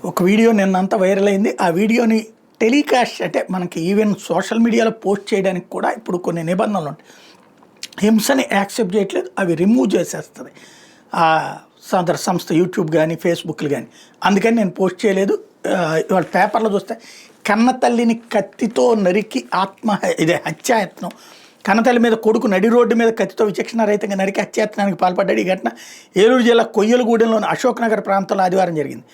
ఒక వీడియో నిన్నంతా వైరల్ అయింది. ఆ వీడియోని టెలికాస్ట్ అంటే మనకి ఈవెన్ సోషల్ మీడియాలో పోస్ట్ చేయడానికి కూడా ఇప్పుడు కొన్ని నిబంధనలు ఉంటాయి. హింసని యాక్సెప్ట్ చేయట్లేదు, అవి రిమూవ్ చేసేస్తుంది ఆ సదర్ సంస్థ, యూట్యూబ్ కానీ ఫేస్బుక్లు కానీ. అందుకని నేను పోస్ట్ చేయలేదు. ఇవాళ పేపర్లో చూస్తే కన్నతల్లిని కత్తితో నరికి హత్యాయత్నం, కన్నతల్లి మీద కొడుకు నడి రోడ్డు మీద కత్తితో విచక్షణారహితంగా నరికి హత్యాయత్నానికి పాల్పడ్డాడు. ఈ ఘటన ఏలూరు జిల్లా కొయ్యలగూడెంలోని అశోక్ నగర్ ప్రాంతంలో ఆదివారం జరిగింది.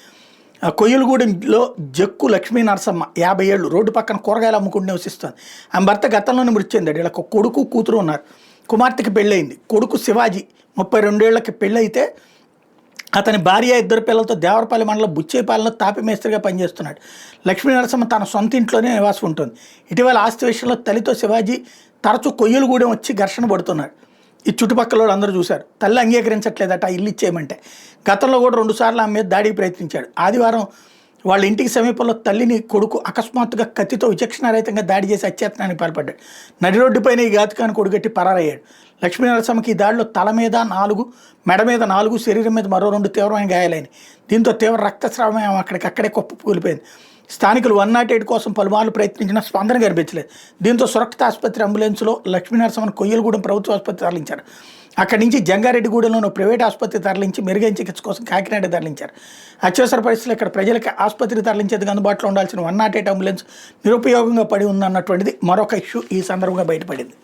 కొయ్యలగూడెంలో జక్కు లక్ష్మీ నరసమ్మ 50 ఏళ్ళు రోడ్డు పక్కన కూరగాయలు అమ్ముకుంటూ నివసిస్తుంది. ఆమె భర్త గతంలోనే మృతి చెందాడు. ఇలా కొడుకు కూతురు ఉన్నారు. కుమార్తెకి పెళ్ళయింది. కొడుకు శివాజీ 32 ఏళ్లకి పెళ్ళైతే అతని భార్య 2 పిల్లలతో దేవరపల్లి మండలం బుచ్చేపాలెంలో తాపి మేస్త్రిగా పనిచేస్తున్నాడు. లక్ష్మీ నరసమ్మ తన సొంత ఇంట్లోనే నివాసం ఉంటుంది. ఇటీవల ఆస్తి విషయంలో తల్లితో శివాజీ తరచూ కొయ్యలగూడెం వచ్చి ఘర్షణ పడుతున్నాడు. ఈ చుట్టుపక్కల వాళ్ళు అందరూ చూశారు. తల్లి అంగీకరించట్లేదట ఇల్లు ఇచ్చేయమంటే. గతంలో కూడా 2 సార్లు ఆమె మీద దాడికి ప్రయత్నించాడు. ఆదివారం వాళ్ళ ఇంటికి సమీపంలో తల్లిని కొడుకు అకస్మాత్తుగా కత్తితో విచక్షణారహితంగా దాడి చేసి హత్యాయత్నానికి పాల్పడ్డాడు. నడి రోడ్డుపైన ఈ ఘాతుకాన్ని కొడుగట్టి పరారయ్యాడు. లక్ష్మీ నరసమ్మకి ఈ దాడిలో తల మీద 4, మెడ మీద 4, శరీరం మీద మరో 2 తీవ్రమైన గాయాలైనవి. దీంతో తీవ్ర రక్తస్రావం అక్కడికక్కడే కూలిపోయింది. స్థానికులు 108 కోసం పలుమార్లు ప్రయత్నించినా స్పందన కనిపించలేదు. దీంతో సురక్షిత ఆసుపత్రి అంబులెన్స్లో లక్ష్మీ నరసమ్మను కొయ్యలగూడెం ప్రభుత్వ ఆసుపత్రి తరలించారు. అక్కడి నుంచి జంగారెడ్డిగూడెంలోని ప్రైవేట్ ఆసుపత్రి తరలించి మెరుగైన చికిత్స కోసం కాకినాడ తరలించారు. అత్యవసర పరిస్థితులు ఇక్కడ ప్రజలకు ఆసుపత్రికి తరలించేందుకు అందుబాటులో ఉండాల్సిన 108 అంబులెన్స్ నిరుపయోగంగా పడి ఉందన్నటువంటిది మరొక ఇష్యూ ఈ సందర్భంగా బయటపడింది.